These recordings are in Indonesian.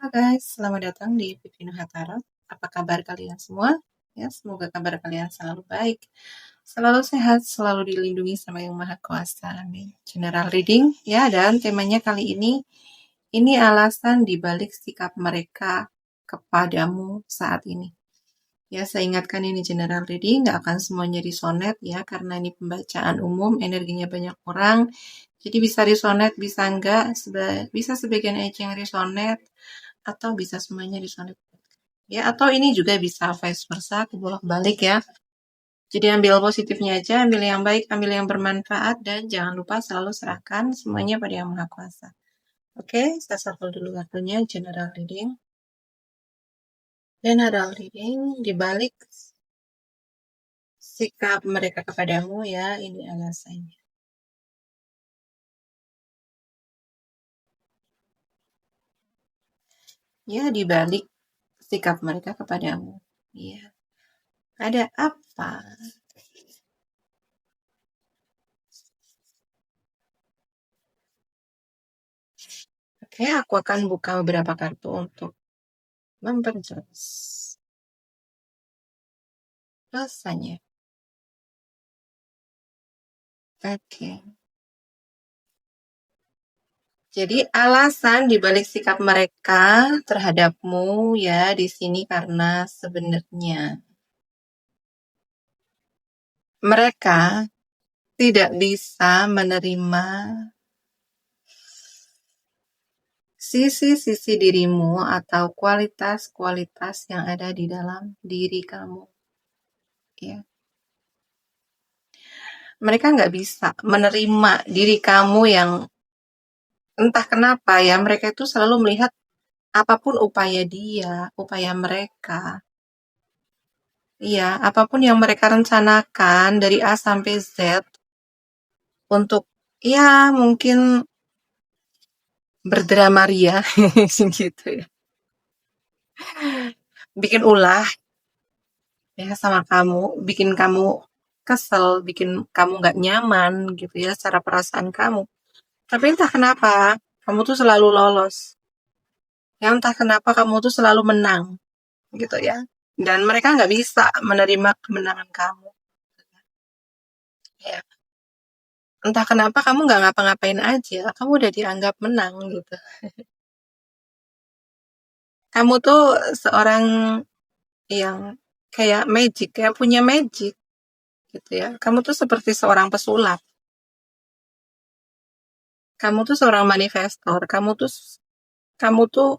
Guys, selamat datang di Pipino Hatara. Apa kabar kalian semua? Ya, semoga kabar kalian selalu baik, selalu sehat, selalu dilindungi sama Yang Maha Kuasa. Amin. General reading, ya, dan temanya kali ini alasan dibalik sikap mereka kepadamu saat ini. Ya, saya ingatkan ini general reading, nggak akan semuanya resonate ya, karena ini pembacaan umum, energinya banyak orang. Jadi bisa resonate, bisa enggak, bisa sebagian aja yang resonate, atau bisa semuanya resonate. Ya, atau ini juga bisa vice versa, kebolak-balik ya. Jadi ambil positifnya aja, ambil yang baik, ambil yang bermanfaat, dan jangan lupa selalu serahkan semuanya pada Yang Maha Kuasa. Oke, saya shuffle dulu kartunya, general reading. General reading dibalik sikap mereka kepadamu ya, ini alasannya. Ya, dibalik sikap mereka kepadamu. Ya, ada apa? Oke, aku akan buka beberapa kartu untuk memperjelas rasanya. Oke. Jadi alasan dibalik sikap mereka terhadapmu ya di sini karena sebenarnya mereka tidak bisa menerima sisi-sisi dirimu atau kualitas-kualitas yang ada di dalam diri kamu. Ya. Mereka nggak bisa menerima diri kamu yang entah kenapa ya, mereka itu selalu melihat apapun upaya dia, upaya mereka. Iya, apapun yang mereka rencanakan dari A sampai Z untuk ya mungkin berdrama ria gitu ya. Bikin ulah ya sama kamu, bikin kamu kesel, bikin kamu nggak nyaman gitu ya secara perasaan kamu. Tapi entah kenapa kamu tuh selalu lolos. Ya entah kenapa kamu tuh selalu menang gitu ya. Dan mereka nggak bisa menerima kemenangan kamu. Ya. Entah kenapa kamu nggak ngapa-ngapain aja, kamu udah dianggap menang gitu. Kamu tuh seorang yang kayak magic, kayak punya magic gitu ya. Kamu tuh seperti seorang pesulap. Kamu tuh seorang manifestor. Kamu tuh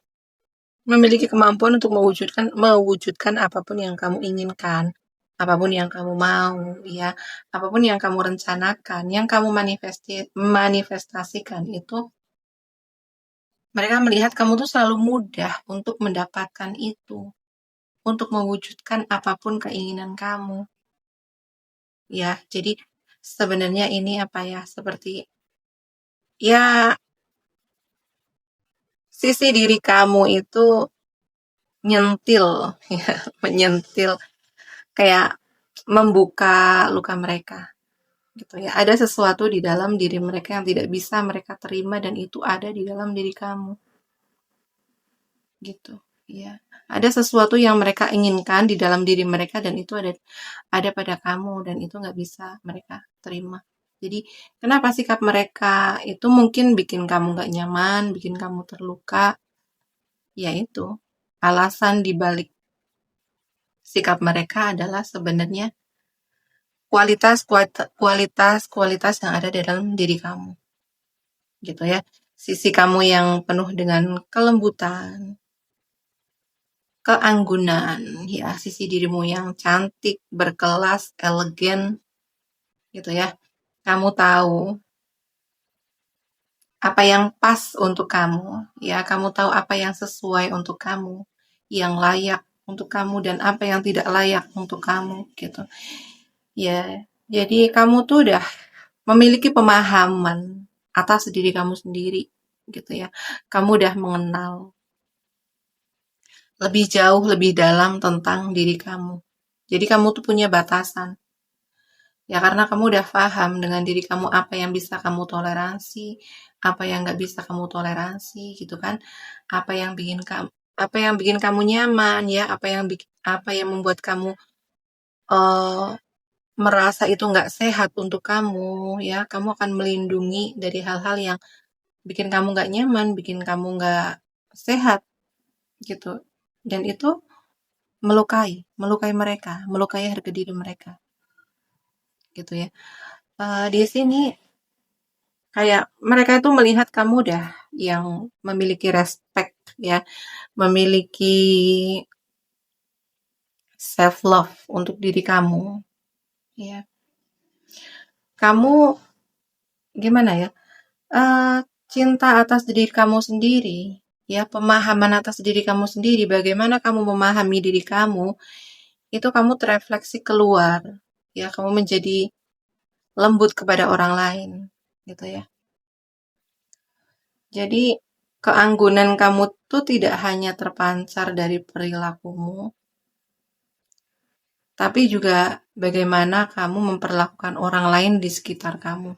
memiliki kemampuan untuk mewujudkan apapun yang kamu inginkan, apapun yang kamu mau, ya, apapun yang kamu rencanakan, yang kamu manifestasikan itu. Mereka melihat kamu tuh selalu mudah untuk mendapatkan itu, untuk mewujudkan apapun keinginan kamu. Ya, jadi sebenarnya ini apa ya, seperti ya sisi diri kamu itu nyentil, ya, menyentil kayak membuka luka mereka gitu ya. Ada sesuatu di dalam diri mereka yang tidak bisa mereka terima dan itu ada di dalam diri kamu. Gitu, ya. Ada sesuatu yang mereka inginkan di dalam diri mereka dan itu ada pada kamu dan itu nggak bisa mereka terima. Jadi kenapa sikap mereka itu mungkin bikin kamu nggak nyaman, bikin kamu terluka, yaitu alasan dibalik sikap mereka adalah sebenarnya kualitas yang ada di dalam diri kamu. Gitu ya. Sisi kamu yang penuh dengan kelembutan, keanggunan, ya, sisi dirimu yang cantik, berkelas, elegan, gitu ya. Kamu tahu apa yang pas untuk kamu, ya, kamu tahu apa yang sesuai untuk kamu, yang layak untuk kamu dan apa yang tidak layak untuk kamu, gitu. Ya, jadi kamu tuh udah memiliki pemahaman atas diri kamu sendiri, gitu ya. Kamu udah mengenal lebih jauh, lebih dalam tentang diri kamu. Jadi kamu tuh punya batasan. Ya karena kamu udah paham dengan diri kamu apa yang bisa kamu toleransi, apa yang nggak bisa kamu toleransi gitu kan. Apa yang apa yang bikin kamu nyaman ya, apa yang membuat kamu eh, merasa itu nggak sehat untuk kamu ya, kamu akan melindungi dari hal-hal yang bikin kamu nggak nyaman, bikin kamu nggak sehat gitu. Dan itu melukai mereka, melukai harga diri mereka gitu ya. Di sini kayak mereka itu melihat kamu dah yang memiliki respect ya, memiliki self love untuk diri kamu ya. Kamu gimana ya? eh, Cinta atas diri kamu sendiri ya, pemahaman atas diri kamu sendiri, bagaimana kamu memahami diri kamu, itu kamu terefleksi keluar ya, kamu menjadi lembut kepada orang lain gitu ya. Jadi keanggunan kamu tuh tidak hanya terpancar dari perilakumu, tapi juga bagaimana kamu memperlakukan orang lain di sekitar kamu.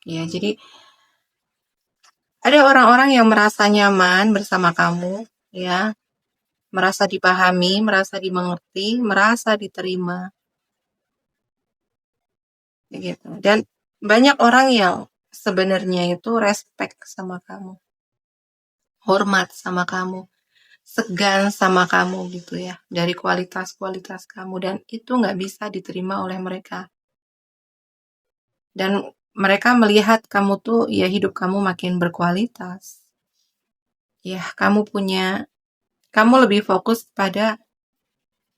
Ya, jadi ada orang-orang yang merasa nyaman bersama kamu, ya, merasa dipahami, merasa dimengerti, merasa diterima, gitu. Dan banyak orang yang sebenarnya itu respect sama kamu, hormat sama kamu, segan sama kamu gitu ya, dari kualitas-kualitas kamu, dan itu nggak bisa diterima oleh mereka. Dan mereka melihat kamu tuh ya, hidup kamu makin berkualitas. Ya, kamu lebih fokus pada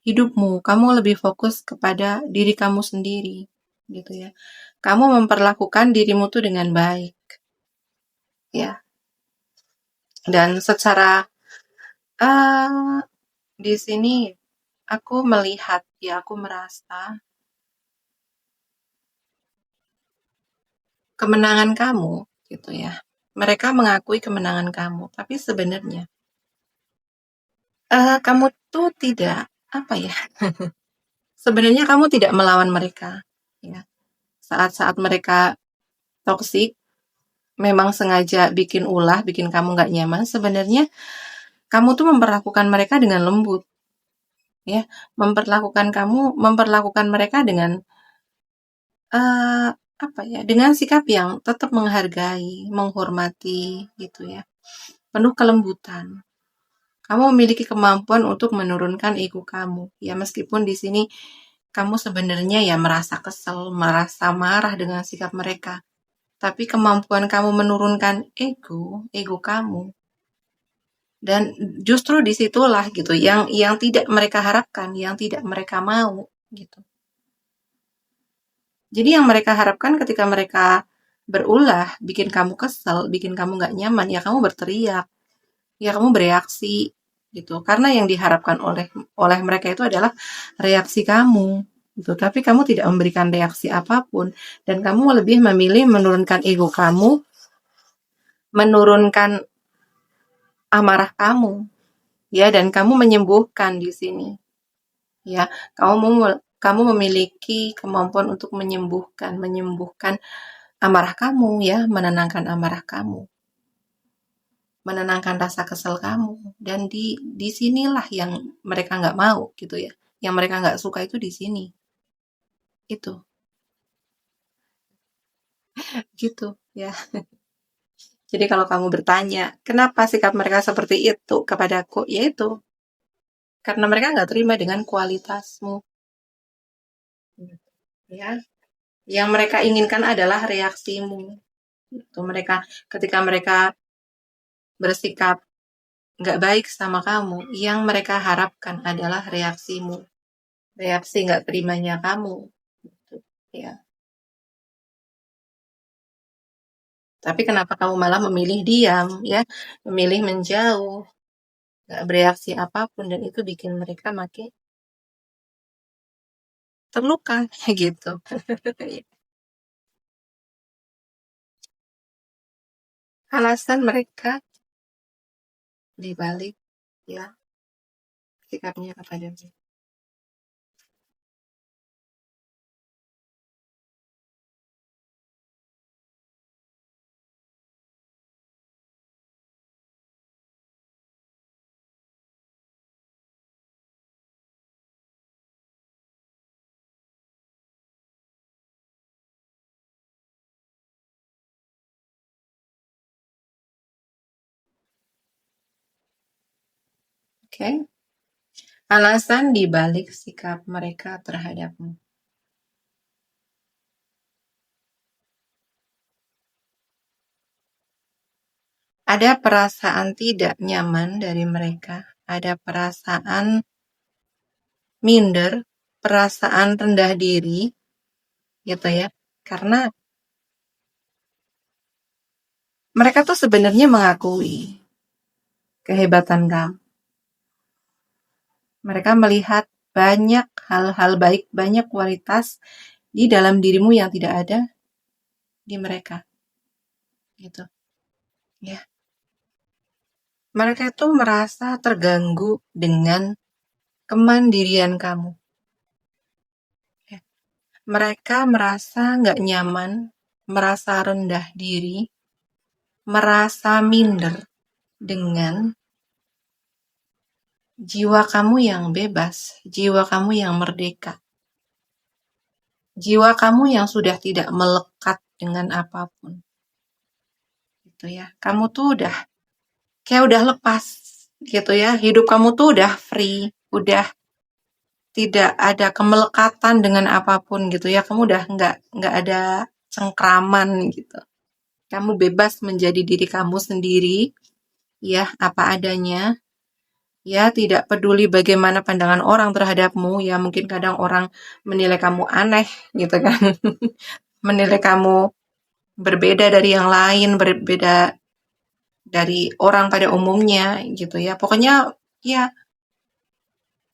hidupmu, kamu lebih fokus kepada diri kamu sendiri, gitu ya. Kamu memperlakukan dirimu tuh dengan baik, ya. Dan secara uh, di sini aku melihat, ya, aku merasa kemenangan kamu, gitu ya. Mereka mengakui kemenangan kamu, tapi sebenarnya kamu tuh tidak, apa ya? Sebenarnya kamu tidak melawan mereka, ya. Saat-saat mereka toksik, memang sengaja bikin ulah, bikin kamu nggak nyaman, sebenarnya kamu tuh memperlakukan mereka dengan lembut, ya, memperlakukan mereka dengan apa ya, dengan sikap yang tetap menghargai, menghormati, gitu ya, penuh kelembutan. Kamu memiliki kemampuan untuk menurunkan ego kamu, ya, meskipun di sini kamu sebenarnya ya merasa kesel, merasa marah dengan sikap mereka, tapi kemampuan kamu menurunkan ego kamu. Dan justru disitulah gitu yang tidak mereka harapkan, yang tidak mereka mau gitu. Jadi yang mereka harapkan ketika mereka berulah, bikin kamu kesel, bikin kamu nggak nyaman, ya kamu berteriak, ya kamu bereaksi gitu. Karena yang diharapkan oleh mereka itu adalah reaksi kamu gitu. Tapi kamu tidak memberikan reaksi apapun, dan kamu lebih memilih menurunkan ego kamu, menurunkan amarah kamu, ya, dan kamu menyembuhkan di sini. Ya, kamu memiliki kemampuan untuk menyembuhkan amarah kamu, ya, menenangkan amarah kamu, menenangkan rasa kesel kamu. Dan di sinilah yang mereka nggak mau gitu ya, yang mereka nggak suka itu di sini, itu gitu ya. Jadi kalau kamu bertanya kenapa sikap mereka seperti itu kepadaku, yaitu karena mereka nggak terima dengan kualitasmu, ya. Yang mereka inginkan adalah reaksimu. Itu ketika mereka bersikap nggak baik sama kamu, yang mereka harapkan adalah reaksimu, reaksi nggak terimanya kamu, gitu, ya. Tapi kenapa kamu malah memilih diam, ya, memilih menjauh, nggak bereaksi apapun, dan itu bikin mereka makin terluka, gitu. Alasan mereka dibalik, ya, sikapnya kepadamu. Oke. Alasan di balik sikap mereka terhadapmu. Ada perasaan tidak nyaman dari mereka, ada perasaan minder, perasaan rendah diri, gitu ya. Karena mereka tuh sebenarnya mengakui kehebatan kamu. Mereka melihat banyak hal-hal baik, banyak kualitas di dalam dirimu yang tidak ada di mereka, gitu. Ya, mereka itu merasa terganggu dengan kemandirian kamu. Ya. Mereka merasa nggak nyaman, merasa rendah diri, merasa minder dengan jiwa kamu yang bebas, jiwa kamu yang merdeka, jiwa kamu yang sudah tidak melekat dengan apapun. Gitu ya. Kamu tuh udah lepas gitu ya. Hidup kamu tuh udah free, udah tidak ada kemelekatan dengan apapun gitu ya. Kamu udah nggak ada cengkraman gitu. Kamu bebas menjadi diri kamu sendiri, ya apa adanya. Ya, tidak peduli bagaimana pandangan orang terhadapmu. Ya, mungkin kadang orang menilai kamu aneh gitu kan. Menilai kamu berbeda dari yang lain, berbeda dari orang pada umumnya gitu ya. Pokoknya ya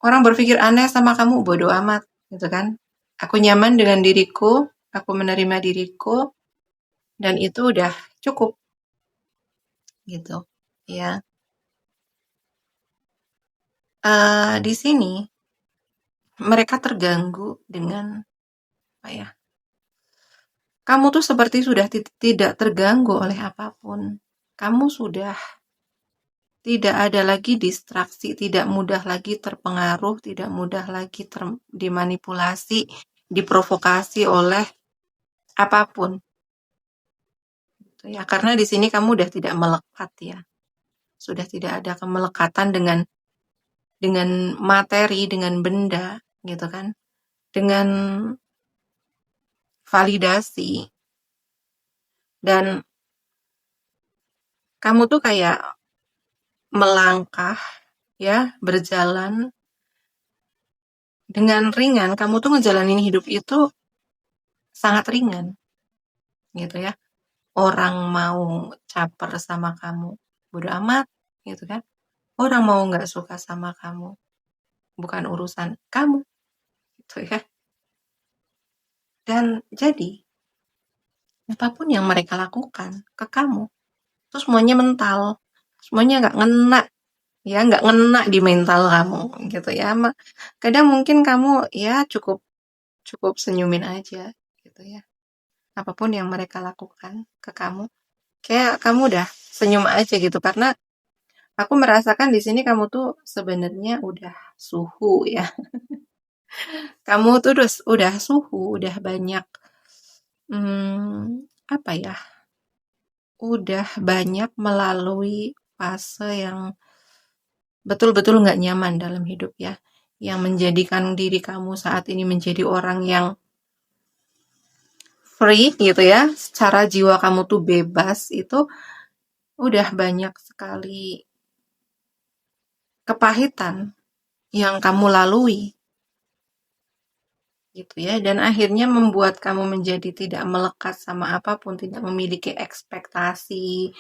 orang berpikir aneh sama kamu bodo amat gitu kan. Aku nyaman dengan diriku, aku menerima diriku dan itu udah cukup gitu. Ya. Di sini mereka terganggu dengan apa ya? Kamu tuh seperti sudah tidak terganggu oleh apapun. Kamu sudah tidak ada lagi distraksi, tidak mudah lagi terpengaruh, tidak mudah lagi dimanipulasi, diprovokasi oleh apapun. Gitu ya, karena di sini kamu udah tidak melekat ya. Sudah tidak ada kemelekatan dengan materi, dengan benda, gitu kan. Dengan validasi. Dan kamu tuh kayak melangkah ya, berjalan dengan ringan. Kamu tuh ngejalanin hidup itu sangat ringan, gitu ya. Orang mau caper sama kamu, bodo amat, gitu kan. Orang mau nggak suka sama kamu, bukan urusan kamu, gitu ya. Dan jadi, apapun yang mereka lakukan ke kamu, itu semuanya mental, semuanya nggak ngena, ya nggak ngena di mental kamu, gitu ya. Kadang mungkin kamu ya cukup cukup senyumin aja, gitu ya. Apapun yang mereka lakukan ke kamu, kayak kamu udah senyum aja gitu karena aku merasakan di sini kamu tuh sebenarnya udah suhu ya. Kamu tuh udah suhu, udah banyak apa ya? Udah banyak melalui fase yang betul-betul nggak nyaman dalam hidup ya. Yang menjadikan diri kamu saat ini menjadi orang yang free gitu ya. Secara jiwa kamu tuh bebas itu udah banyak sekali kepahitan yang kamu lalui gitu ya, dan akhirnya membuat kamu menjadi tidak melekat sama apapun, tidak memiliki ekspektasi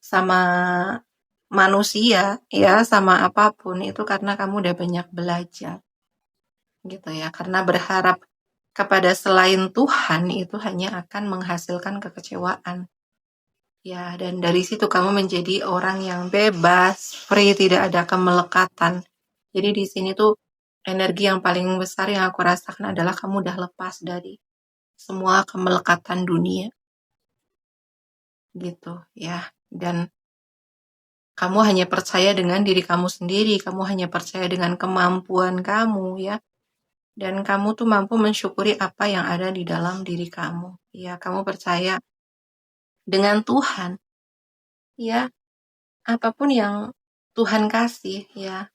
sama manusia ya, sama apapun itu karena kamu udah banyak belajar gitu ya, karena berharap kepada selain Tuhan itu hanya akan menghasilkan kekecewaan ya, dan dari situ kamu menjadi orang yang bebas, free, tidak ada kemelekatan. Jadi di sini tuh energi yang paling besar yang aku rasakan adalah kamu udah lepas dari semua kemelekatan dunia gitu ya, dan kamu hanya percaya dengan diri kamu sendiri, kamu hanya percaya dengan kemampuan kamu ya, dan kamu tuh mampu mensyukuri apa yang ada di dalam diri kamu ya. Kamu percaya dengan Tuhan ya, apapun yang Tuhan kasih ya,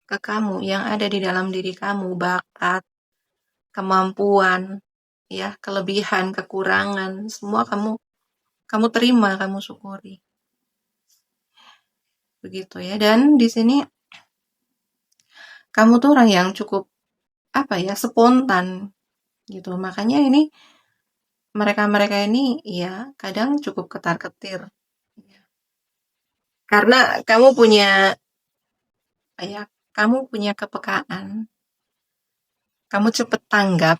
ke kamu, yang ada di dalam diri kamu, bakat, kemampuan, ya, kelebihan, kekurangan, semua kamu terima, kamu syukuri. Begitu ya. Dan di sini kamu tuh orang yang cukup spontan gitu. Makanya ini mereka-mereka ini ya kadang cukup ketar-ketir. Karena ya, kamu punya kepekaan, kamu cepet tanggap,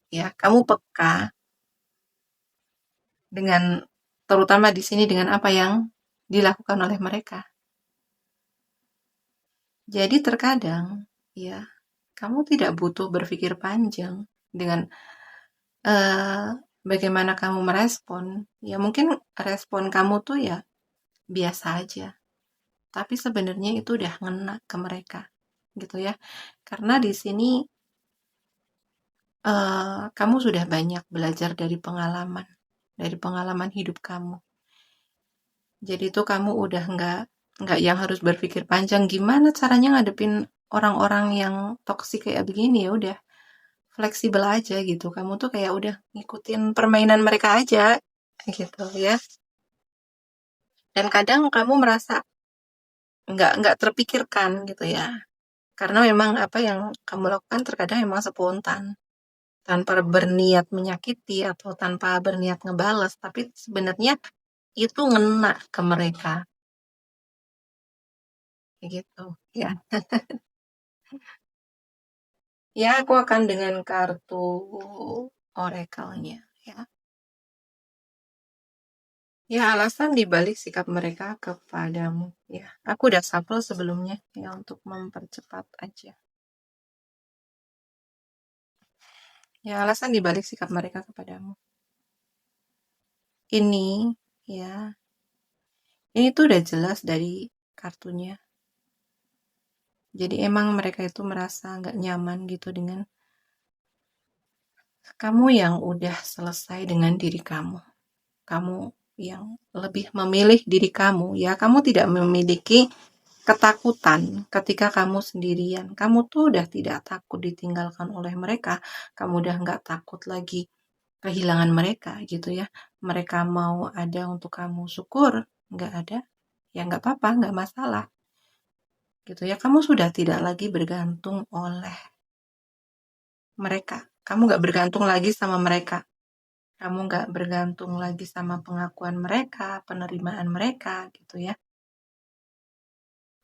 ya, kamu peka dengan terutama di sini dengan apa yang dilakukan oleh mereka. Jadi terkadang ya kamu tidak butuh berpikir panjang dengan bagaimana kamu merespon. Ya mungkin respon kamu tuh ya biasa aja. Tapi sebenarnya itu udah ngena ke mereka. Gitu ya. Karena di sini kamu sudah banyak belajar dari pengalaman hidup kamu. Jadi itu kamu udah nggak yang harus berpikir panjang gimana caranya ngadepin orang-orang yang toksik kayak begini. Ya udah fleksibel aja gitu. Kamu tuh kayak udah ngikutin permainan mereka aja gitu ya. Dan kadang kamu merasa nggak terpikirkan gitu ya. Karena memang apa yang kamu lakukan terkadang memang spontan. Tanpa berniat menyakiti atau tanpa berniat ngebales. Tapi sebenarnya itu ngena ke mereka. Kayak gitu ya. Ya, aku akan dengan kartu oracle-nya ya. Ya, alasan dibalik sikap mereka kepadamu ya. Aku udah shuffle sebelumnya ya untuk mempercepat aja. Ya, alasan dibalik sikap mereka kepadamu. Ini ya. Ini tuh udah jelas dari kartunya. Jadi emang mereka itu merasa nggak nyaman gitu dengan kamu yang udah selesai dengan diri kamu. Kamu yang lebih memilih diri kamu, ya kamu tidak memiliki ketakutan ketika kamu sendirian. Kamu tuh udah tidak takut ditinggalkan oleh mereka. Kamu udah nggak takut lagi kehilangan mereka gitu ya. Mereka mau ada untuk kamu syukur, nggak ada, ya nggak apa-apa, nggak masalah. Gitu ya, kamu sudah tidak lagi bergantung oleh mereka. Kamu nggak bergantung lagi sama mereka. Kamu nggak bergantung lagi sama pengakuan mereka, penerimaan mereka, gitu ya.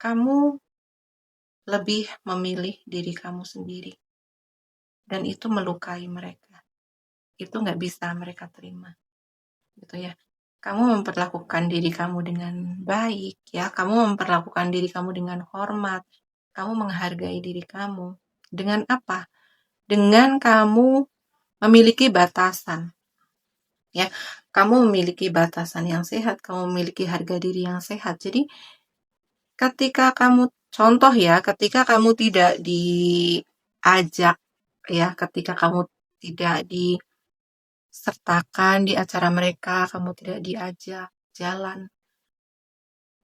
Kamu lebih memilih diri kamu sendiri. Dan itu melukai mereka. Itu nggak bisa mereka terima. Gitu ya. Kamu memperlakukan diri kamu dengan baik, ya. Kamu memperlakukan diri kamu dengan hormat. Kamu menghargai diri kamu. Dengan apa? Dengan kamu memiliki batasan. Ya, kamu memiliki batasan yang sehat, kamu memiliki harga diri yang sehat. Jadi ketika kamu contoh ya, ketika kamu tidak diajak ya, ketika kamu tidak disertakan di acara mereka, kamu tidak diajak jalan,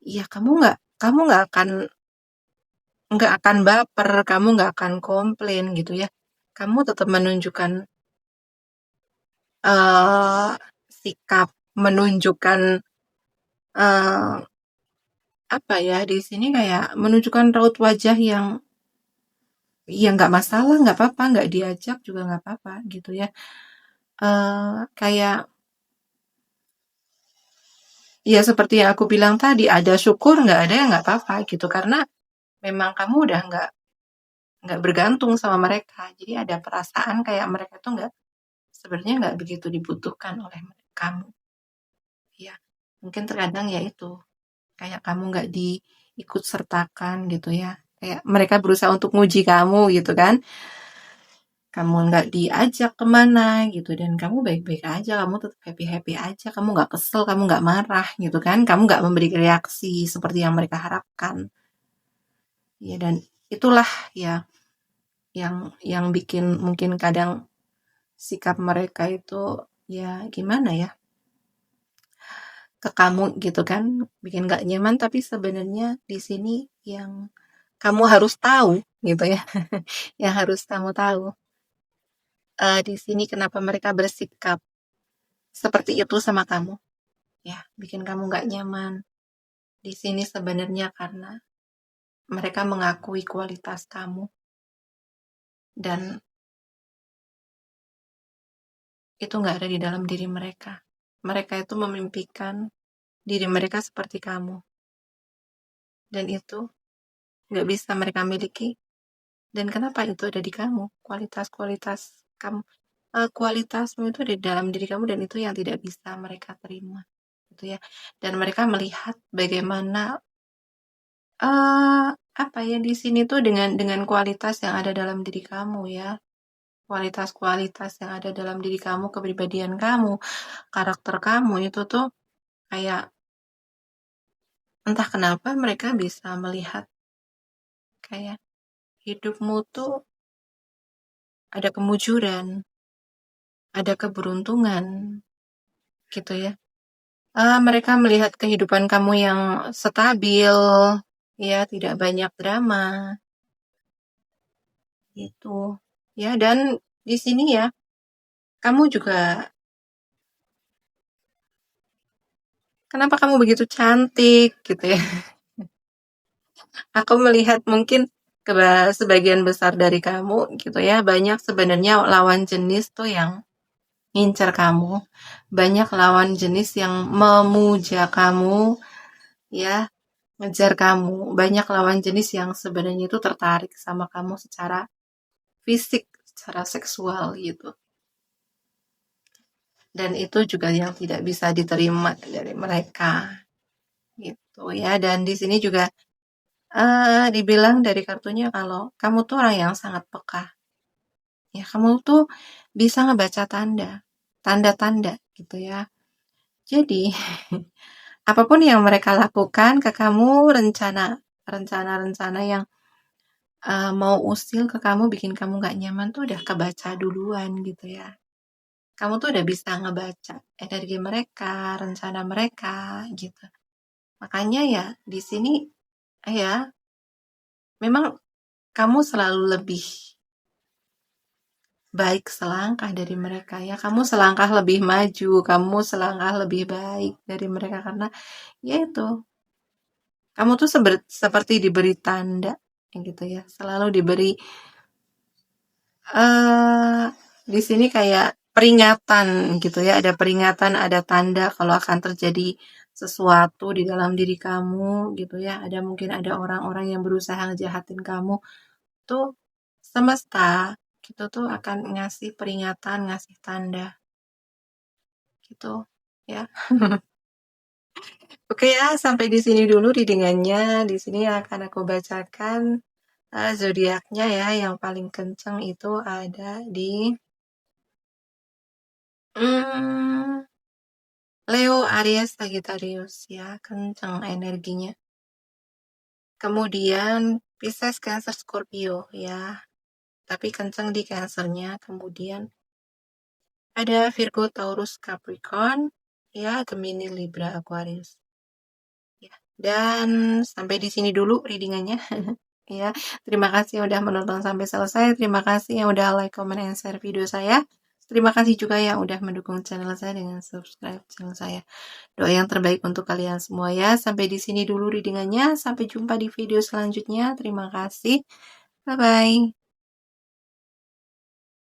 ya kamu nggak akan baper, kamu nggak akan komplain gitu ya. Kamu tetap menunjukkan sikap, menunjukkan apa ya di sini kayak menunjukkan raut wajah yang ya nggak masalah, nggak apa-apa, nggak diajak juga nggak apa-apa gitu ya. Kayak ya seperti yang aku bilang tadi, ada syukur nggak ada ya nggak apa-apa gitu karena memang kamu udah nggak bergantung sama mereka. Jadi ada perasaan kayak mereka tuh sebenarnya nggak begitu dibutuhkan oleh kamu. Ya mungkin terkadang ya itu kayak kamu nggak diikut sertakan gitu ya. Kayak mereka berusaha untuk nguji kamu gitu kan. Kamu nggak diajak kemana gitu dan kamu baik-baik aja, kamu tetap happy-happy aja, kamu nggak kesel, kamu nggak marah gitu kan, kamu nggak memberi reaksi seperti yang mereka harapkan. Ya dan itulah ya yang bikin mungkin kadang sikap mereka itu ya gimana ya ke kamu gitu kan, bikin nggak nyaman tapi sebenarnya di sini yang kamu harus tahu gitu ya. Yang harus kamu tahu di sini kenapa mereka bersikap seperti itu sama kamu, ya, bikin kamu nggak nyaman. Di sini sebenarnya karena mereka mengakui kualitas kamu dan itu nggak ada di dalam diri mereka. Mereka itu memimpikan diri mereka seperti kamu dan itu nggak bisa mereka miliki. Dan kenapa itu ada di kamu? Kualitas-kualitas kamu, kualitasmu itu ada di dalam diri kamu dan itu yang tidak bisa mereka terima, gitu ya. Dan mereka melihat bagaimana apa ya di sini tuh dengan kualitas yang ada dalam diri kamu ya. Kualitas-kualitas yang ada dalam diri kamu, kepribadian kamu, karakter kamu itu tuh kayak entah kenapa mereka bisa melihat kayak hidupmu tuh ada kemujuran, ada keberuntungan, gitu ya. Mereka melihat kehidupan kamu yang stabil, ya, tidak banyak drama, gitu. Ya, dan di sini ya, kamu juga, kenapa kamu begitu cantik, gitu ya. Aku melihat mungkin sebagian besar dari kamu, gitu ya, banyak sebenarnya lawan jenis tuh yang ngincer kamu. Banyak lawan jenis yang memuja kamu, ya, ngejar kamu. Banyak lawan jenis yang sebenarnya itu tertarik sama kamu secara fisik, secara seksual gitu. Dan itu juga yang tidak bisa diterima dari mereka gitu ya. Dan di sini juga dibilang dari kartunya kalau kamu tuh orang yang sangat peka. Ya, kamu tuh bisa ngebaca tanda-tanda gitu ya. Jadi apapun yang mereka lakukan ke kamu, rencana-rencana yang mau usil ke kamu, bikin kamu gak nyaman tuh udah kebaca duluan gitu ya. Kamu tuh udah bisa ngebaca energi mereka, rencana mereka gitu. Makanya ya di sini ya memang kamu selalu lebih baik selangkah dari mereka ya. Kamu selangkah lebih maju, kamu selangkah lebih baik dari mereka karena ya itu. Kamu tuh seperti diberi tanda gitu ya. Selalu diberi di sini kayak peringatan gitu ya, ada peringatan, ada tanda kalau akan terjadi sesuatu di dalam diri kamu gitu ya. Mungkin ada orang-orang yang berusaha ngejahatin kamu. Tuh semesta gitu tuh akan ngasih peringatan, ngasih tanda gitu ya. Oke ya, sampai di sini dulu readingannya. Di sini akan aku bacakan zodiaknya ya. Yang paling kenceng itu ada di Leo, Aries, Sagittarius ya, kenceng energinya. Kemudian Pisces, Cancer, Scorpio ya, tapi kenceng di Cancernya. Kemudian ada Virgo, Taurus, Capricorn ya, Gemini, Libra, Aquarius. Ya. Dan sampai di sini dulu readingannya. Ya, terima kasih yang udah menonton sampai selesai. Terima kasih yang udah like, comment, and share video saya. Terima kasih juga yang udah mendukung channel saya dengan subscribe channel saya. Doa yang terbaik untuk kalian semua ya. Sampai di sini dulu readingannya. Sampai jumpa di video selanjutnya. Terima kasih. Bye-bye.